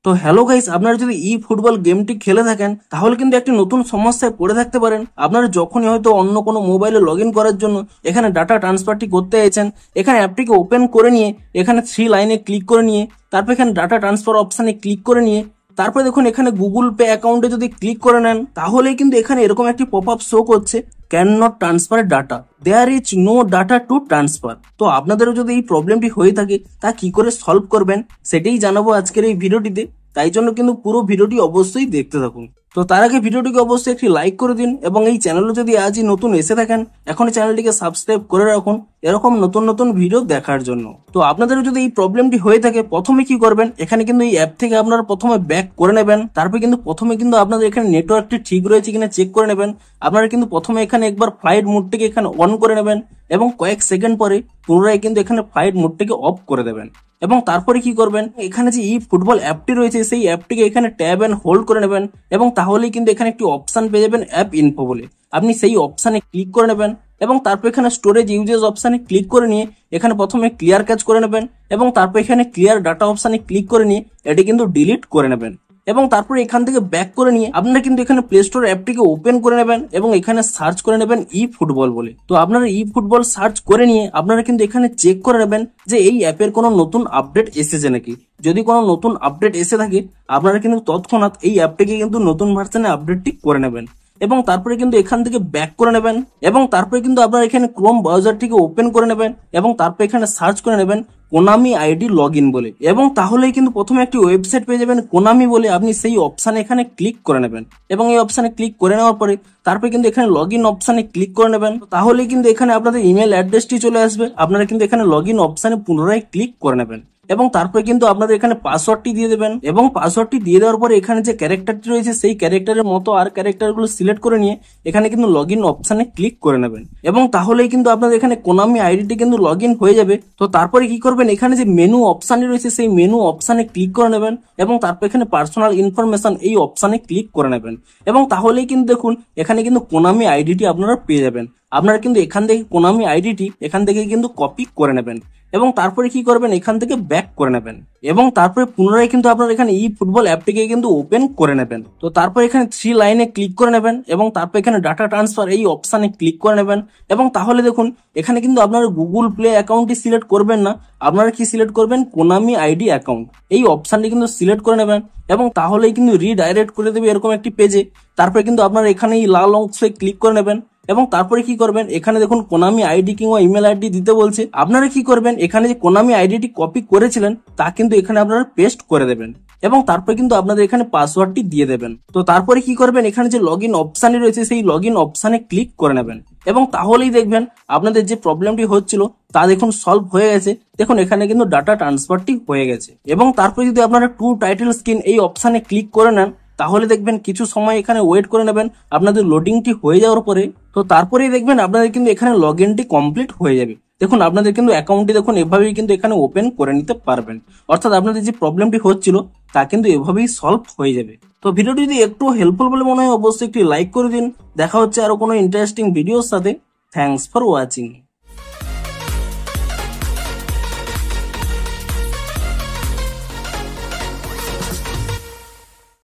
তো hello guys, আপনারা যদি ই ফুটবল গেমটি খেলে থাকেন তাহলে কিন্তু একটি নতুন সমস্যায় পড়ে থাকতে পারেন। আপনারা যখনই হয়তো অন্য কোনো মোবাইলে লগ ইন করার জন্য এখানে ডাটা ট্রান্সফারটি করতে চাইছেন, এখানে অ্যাপটিকে ওপেন করে নিয়ে এখানে 3 লাইনে ক্লিক করে নিয়ে তারপর এখানে ডাটা ট্রান্সফার অপশানে ক্লিক করে নিয়ে তারপরে দেখুন এখানে গুগল পে অ্যাকাউন্টে যদি ক্লিক করে নেন তাহলেই কিন্তু এখানে এরকম একটি পপ আপ শো করছে, can not transfer data, there is no data to transfer. তো আপনাদেরও যদি এই প্রবলেমটি হয়ে থাকে তা কি করে সলভ করবেন সেটাই জানাবো আজকের এই ভিডিওটিতে, তাই জন্য কিন্তু পুরো ভিডিওটি অবশ্যই দেখতে থাকুন। তো তার আগে ভিডিওটিকে অবশ্যই একটি লাইক করে দিন এবং এই চ্যানেলে যদি আজই নতুন এসে থাকেন এখন চ্যানেলটিকে সাবস্ক্রাইব করে রাখুন এরকম নতুন নতুন ভিডিও দেখার জন্য। তো আপনাদের যদি এই প্রবলেমটি হয়ে থাকে প্রথমে কি করবেন, এখানে কিন্তু এই অ্যাপ থেকে আপনারা প্রথমে ব্যাক করে নেবেন। তারপর কিন্তু প্রথমে কিন্তু আপনাদের এখানে নেটওয়ার্কটি ঠিক রয়েছে কিনা চেক করে নেবেন। আপনারা কিন্তু প্রথমে এখানে একবার ফ্লাইট মোডটিকে এখানে অন করে নেবেন এবং কয়েক সেকেন্ড পরে পুনরায় কিন্তু এখানে ফ্লাইট মোডটিকে অফ করে দেবেন। এবং তারপরে কি করবেন, এখানে যে ই ফুটবল অ্যাপটি রয়েছে সেই অ্যাপটিকে এখানে ট্যাব এন্ড হোল্ড করে নেবেন এবং তাহলেই কিন্তু এখানে একটি অপশন পেয়ে যাবেন অ্যাপ ইনফো বলে। আপনি সেই অপশানে ক্লিক করে নেবেন এবং তারপর এখানে স্টোরেজ ইউজেস অপশানে ক্লিক করে নিয়ে এখানে প্রথমে ক্লিয়ার ক্যাচ করে নেবেন এবং তারপর এখানে ক্লিয়ার ডাটা অপশানে ক্লিক করে নিয়ে এটি কিন্তু ডিলিট করে নেবেন এবং তারপরে এখান থেকে ব্যাক করে নিয়ে আপনারা কিন্তু এখানে প্লে স্টোর অ্যাপটিকে ওপেন করে নেবেন এবং এখানে সার্চ করে নেবেন ই ফুটবল বলে। তো আপনারা ই ফুটবল সার্চ করে নিয়ে আপনারা কিন্তু এখানে চেক করে নেবেন যে এই অ্যাপের কোনো নতুন আপডেট এসেছে নাকি। যদি কোনো নতুন আপডেট এসে থাকে আপনারা কিন্তু তৎক্ষণাৎ এই অ্যাপটিকে কিন্তু নতুন ভার্সনে আপডেটটি করে নেবেন এবং তারপরে কিন্তু এখান থেকে ব্যাক করে নেবেন এবং তারপরে কিন্তু আপনারা এখানে ক্রোম ব্রাউজারটিকে ওপেন করে নেবেন এবং তারপর এখানে সার্চ করে নেবেন কোনামি আইডি লগ ইন বলে এবং তাহলেই কিন্তু প্রথমে একটি ওয়েবসাইট পেয়ে যাবেন কোনামি বলে। আপনি সেই অপশানে এখানে ক্লিক করে নেবেন এবং এই অপশানে ক্লিক করে নেওয়ার পরে তারপরে কিন্তু এখানে লগ ইন অপশানে ক্লিক করে নেবেন। তাহলেই কিন্তু এখানে আপনাদের ইমেল অ্যাড্রেসটি চলে আসবে। আপনারা কিন্তু এখানে লগ ইন অপশানে পুনরায় ক্লিক করে নেবেন এবং তারপরে কিন্তু আপনাদের এখানে পাসওয়ার্ডটি দিয়ে দেবেন এবং পাসওয়ার্ডটি দিয়ে দেওয়ার পরে এখানে যে ক্যারেক্টারটি রয়েছে সেই ক্যারেক্টারের মতো আর ক্যারেক্টারগুলো সিলেক্ট করে নিয়ে এখানে কিন্তু লগ ইন অপশানে ক্লিক করে নেবেন এবং তাহলেই কিন্তু আপনাদের এখানে কোনামি আইডিটি কিন্তু লগ ইন হয়ে যাবে। তো তারপরে কি করবেন, এখানে যে মেনু অপশানটি রয়েছে সেই মেনু অপশানে ক্লিক করে নেবেন এবং তারপর এখানে পার্সোনাল ইনফরমেশন এই অপশানে ক্লিক করে নেবেন এবং তাহলেই কিন্তু দেখুন এখানে কিন্তু কোনামি আইডিটি আপনারা পেয়ে যাবেন। আপনারা কিন্তু এখান থেকে কোনামি আইডিটি এখান থেকে কিন্তু কপি করে নেবেন এবং তারপরে কি করবেন, এখান থেকে ব্যাক করে নেবেন এবং তারপরে পুনরায় কিন্তু আপনারা এখানে ই ফুটবল অ্যাপটিকে কিন্তু ওপেন করে নেবেন। তো তারপর এখানে 3 লাইনে ক্লিক করে নেবেন এবং তারপর এখানে ডাটা ট্রান্সফার এই অপশানে ক্লিক করে নেবেন এবং তাহলে দেখুন এখানে কিন্তু আপনারা গুগল প্লে অ্যাকাউন্টটি সিলেক্ট করবেন না, আপনারা কি সিলেক্ট করবেন কোনামি আইডি অ্যাকাউন্ট এই অপশানটি কিন্তু সিলেক্ট করে নেবেন এবং তাহলেই কিন্তু রিডাইরেক্ট করে দেবে এরকম একটি পেজে। তারপরে কিন্তু আপনারা এখানে এই লাল অংশে ক্লিক করে নেবেন এবং তারপরে কি করবেন, এখানে দেখুন কোনামি আইডি কিংবা ইমেল আইডি দিতে বলছে। আপনারা কি করবেন, এখানে যে কোনামি আইডিটি কপি করেছিলেন তা কিন্তু এখানে আপনারা পেস্ট করে দেবেন এবং তারপরে কিন্তু আপনাদের এখানে পাসওয়ার্ডটি দিয়ে দেবেন। তো তারপরে কি করবেন, এখানে যে লগ ইন অপশানটি রয়েছে সেই লগ ইন অপশানে ক্লিক করে নেবেন এবং তাহলেই দেখবেন আপনাদের যে প্রবলেমটি হচ্ছিল তা দেখুন সলভ হয়ে গেছে। দেখুন এখানে কিন্তু ডাটা ট্রান্সফারটি হয়ে গেছে এবং তারপরে যদি আপনারা টু টাইটেল স্ক্রিন এই অপশানে ক্লিক করে নেন তাহলে দেখবেন কিছু সময় এখানে ওয়েট করে নেবেন আপনাদের লোডিংটি হয়ে যাওয়ার পরে। তো তারপরেই দেখবেন আপনাদের কিন্তু এখানে লগ ইনটি কমপ্লিট হয়ে যাবে। দেখুন আপনাদের কিন্তু অ্যাকাউন্টটি দেখুন এভাবেই কিন্তু এখানে ওপেন করে নিতে পারবেন, অর্থাৎ আপনাদের যে প্রবলেমটি হচ্ছিল তা কিন্তু এভাবেই সলভ হয়ে যাবে। তো ভিডিওটি যদি একটু হেল্পফুল বলে মনে হয় অবশ্যই একটি লাইক করে দিন। দেখা হচ্ছে আরো কোনো ইন্টারেস্টিং ভিডিওর সাথে। Thanks for watching.